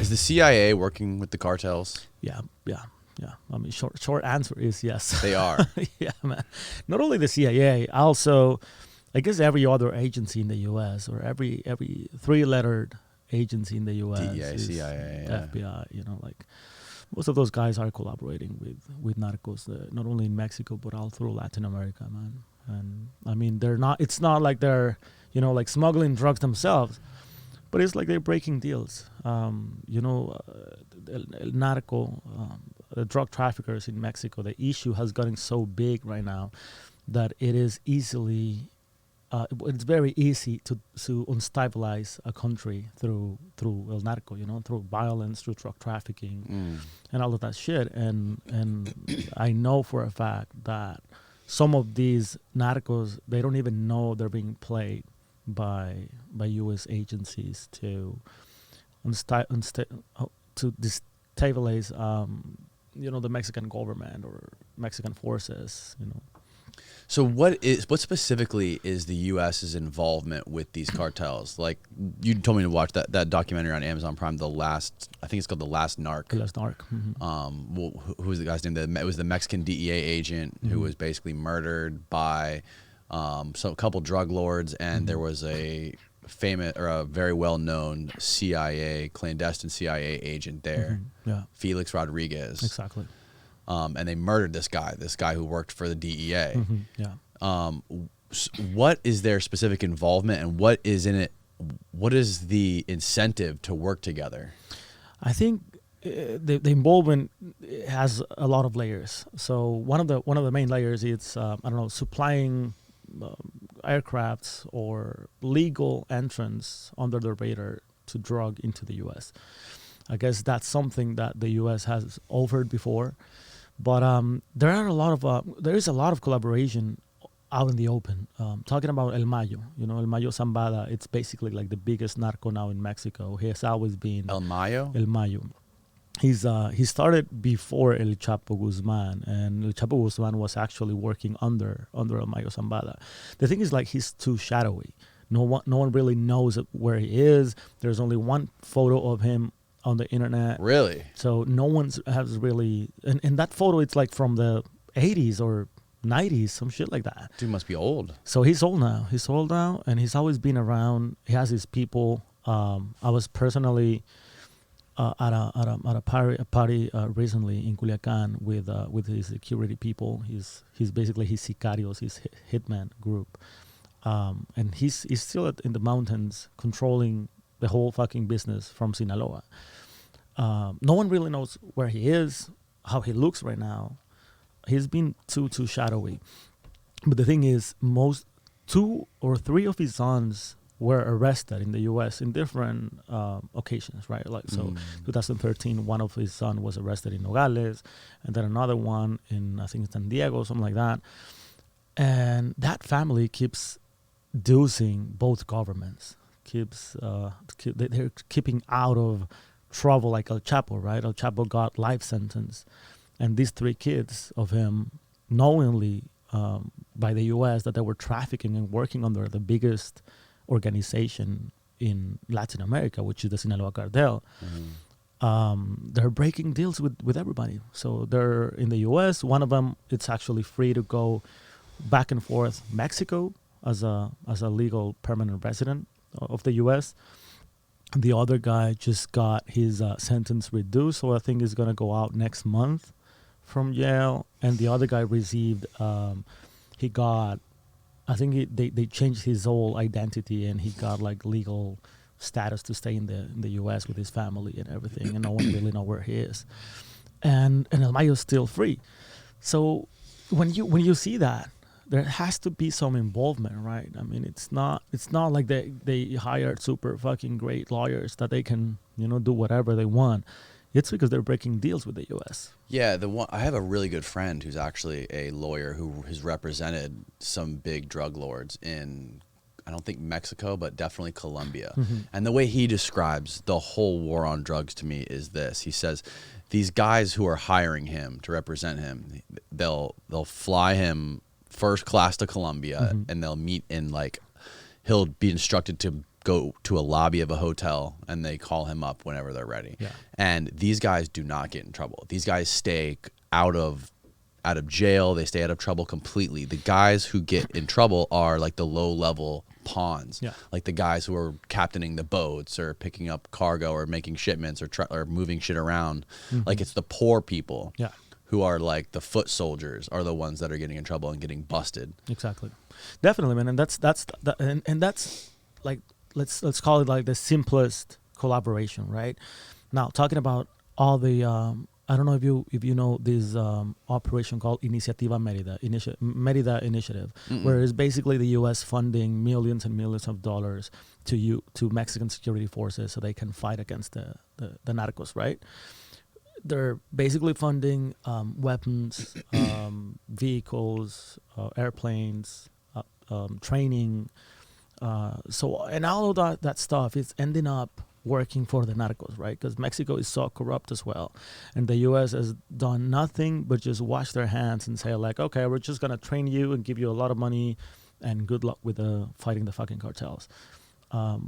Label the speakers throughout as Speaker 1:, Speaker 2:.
Speaker 1: Is the CIA working with the cartels?
Speaker 2: Yeah. I mean, short answer is yes.
Speaker 1: They are.
Speaker 2: Yeah, man. Not only the CIA, also, I guess every other agency in the U.S. or every three-lettered agency in the U.S.
Speaker 1: DEA,
Speaker 2: is
Speaker 1: CIA, yeah.
Speaker 2: FBI. Like most of those guys are collaborating with narcos, not only in Mexico but all through Latin America, man. And I mean, they're not. It's not like they're like smuggling drugs themselves, but it's like they're breaking deals. El narco, the drug traffickers in Mexico, the issue has gotten so big right now that it is easily, it's very easy to unstabilize a country through el narco, through violence, through drug trafficking, and all of that shit. And I know for a fact that some of these narcos, they don't even know they're being played by U.S. agencies to destabilize, the Mexican government or Mexican forces,
Speaker 1: So what specifically is the U.S.'s involvement with these cartels? Like, you told me to watch that documentary on Amazon Prime, I think it's called The Last Narc.
Speaker 2: The Last Narc.
Speaker 1: Who was the guy's name? It was the Mexican DEA agent who was basically murdered by a couple drug lords, and there was a famous or a very well-known clandestine CIA agent there, Felix Rodriguez.
Speaker 2: Exactly.
Speaker 1: And they murdered this guy who worked for the DEA. What is their specific involvement, and what is in it? What is the incentive to work together?
Speaker 2: I think the involvement has a lot of layers. So one of the main layers is supplying aircrafts or legal entrance under the radar to drug into the U.S. I guess that's something that the U.S. has offered before. But there is a lot of collaboration out in the open. Talking about El Mayo, El Mayo Zambada, it's basically like the biggest narco now in Mexico. He has always been
Speaker 1: El Mayo.
Speaker 2: He started before El Chapo Guzman, and El Chapo Guzman was actually working under El Mayo Zambada. The thing is, like, he's too shadowy. No one really knows where he is. There's only one photo of him on the internet.
Speaker 1: Really?
Speaker 2: So no one has really, and that photo, it's like from the 80s or 90s, some shit like that.
Speaker 1: Dude must be old.
Speaker 2: So he's old now, and he's always been around. He has his people. I was personally at a party recently in Culiacan with his security people. He's basically his sicarios, his hitman group, and he's still in the mountains controlling the whole fucking business from Sinaloa. No one really knows where he is, how he looks right now. He's been too shadowy. But the thing is, 2 or 3 of his sons were arrested in the U.S. in different occasions, right? Like, so 2013, one of his sons was arrested in Nogales, and then another one in, I think, San Diego, something like that. And that family keeps dosing both governments. They're keeping out of trouble, like El Chapo, right? El Chapo got life sentence, and these 3 kids of him, knowingly by the U.S., that they were trafficking and working under the biggest organization in Latin America, which is the Sinaloa Cartel. They're breaking deals with everybody. So they're in the U.S. One of them, it's actually free to go back and forth Mexico as a legal permanent resident of the U.S. The other guy just got his sentence reduced, so I think he's going to go out next month from jail. And the other guy received, they changed his whole identity, and he got like legal status to stay in the U.S. with his family and everything, and no one really know where he is. And El Mayo's still free. So when you see that, there has to be some involvement, right? I mean, it's not like they hired super fucking great lawyers that they can, do whatever they want. It's because they're breaking deals with the U.S.
Speaker 1: Yeah, I have a really good friend who's actually a lawyer who has represented some big drug lords in, I don't think Mexico, but definitely Colombia. And the way he describes the whole war on drugs to me is this. He says, these guys who are hiring him to represent him, they'll fly him first class to Colombia, and they'll meet in, like, he'll be instructed to go to a lobby of a hotel and they call him up whenever they're ready.
Speaker 2: Yeah.
Speaker 1: And these guys do not get in trouble. These guys stay out of jail. They stay out of trouble completely. The guys who get in trouble are like the low level pawns, like the guys who are captaining the boats or picking up cargo or making shipments or moving shit around. Like it's the poor people who are like the foot soldiers are the ones that are getting in trouble and getting busted.
Speaker 2: Exactly. Definitely, man. And that's like, let's call it like the simplest collaboration, right? Now, talking about all the, I don't know if you know this operation called Iniciativa Merida Initiative, where it's basically the U.S. funding millions and millions of dollars to Mexican security forces so they can fight against the narcos, right? They're basically funding weapons, vehicles, airplanes, training. So, and all of that stuff is ending up working for the narcos, right? Because Mexico is so corrupt as well. And the U.S. has done nothing but just wash their hands and say, like, okay, we're just going to train you and give you a lot of money and good luck with fighting the fucking cartels. A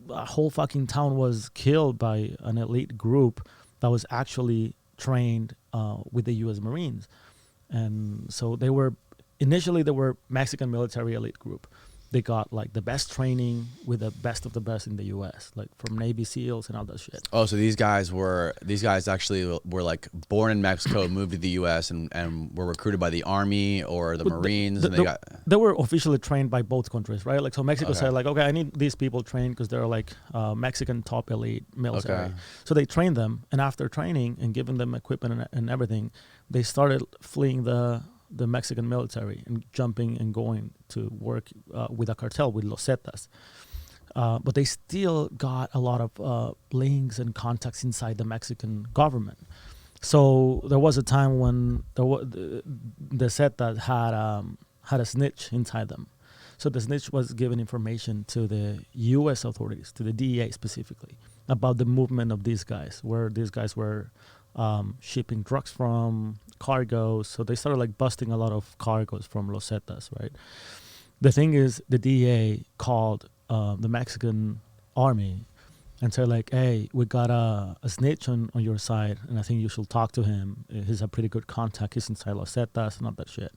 Speaker 2: whole fucking town was killed by an elite group that was actually trained with the U.S. Marines. And so initially they were Mexican military elite group. They got like the best training with the best of the best in the U.S., like from Navy SEALs and all that shit.
Speaker 1: Oh, so these guys actually were like born in Mexico, moved to the U.S. and were recruited by the Army or the Marines, and
Speaker 2: they were officially trained by both countries, right? Like, so Mexico said, like, okay, I need these people trained because they're like Mexican top elite military. Okay. So they trained them, and after training and giving them equipment and everything, they started fleeing the Mexican military and jumping and going to work with a cartel, with Los Zetas. But they still got a lot of links and contacts inside the Mexican government. So there was a time when the Zetas had a snitch inside them. So the snitch was giving information to the U.S. authorities, to the DEA specifically, about the movement of these guys, where these guys were shipping drugs from, cargoes. So they started like busting a lot of cargoes from Los Zetas, right? The thing is, the DEA called the Mexican army and said like, hey, we got a snitch on your side, and I think you should talk to him. He's a pretty good contact. He's inside Los Zetas and all that shit.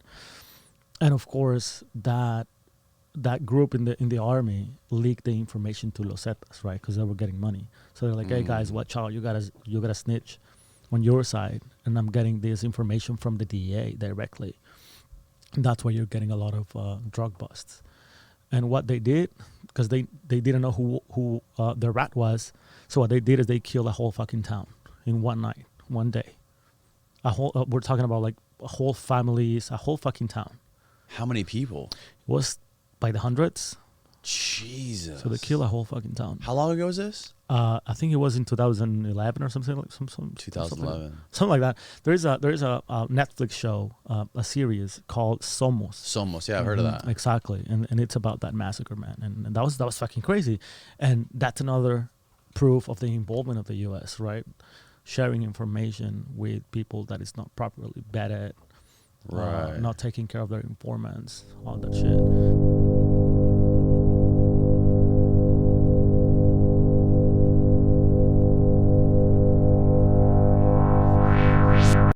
Speaker 2: And of course, that group in the army leaked the information to Los Zetas, right? Because they were getting money. So they're like, hey guys, watch out! You got a snitch on your side, and I'm getting this information from the DEA directly. And that's why you're getting a lot of drug busts. And what they did, because they didn't know who the rat was, so what they did is they killed a whole fucking town in one night, one day. We're talking about like a whole families, a whole fucking town.
Speaker 1: How many people?
Speaker 2: It was by the hundreds.
Speaker 1: Jesus.
Speaker 2: So they killed a whole fucking town.
Speaker 1: How long ago was this?
Speaker 2: I think it was in 2011 or something like
Speaker 1: 2011.
Speaker 2: Something like that. There is a Netflix show, a series called Somos.
Speaker 1: Somos, yeah, I've heard of that.
Speaker 2: Exactly, and it's about that massacre, man, and that was fucking crazy, and that's another proof of the involvement of the U.S. right, sharing information with people that is not properly vetted,
Speaker 1: right,
Speaker 2: not taking care of their informants, all that shit.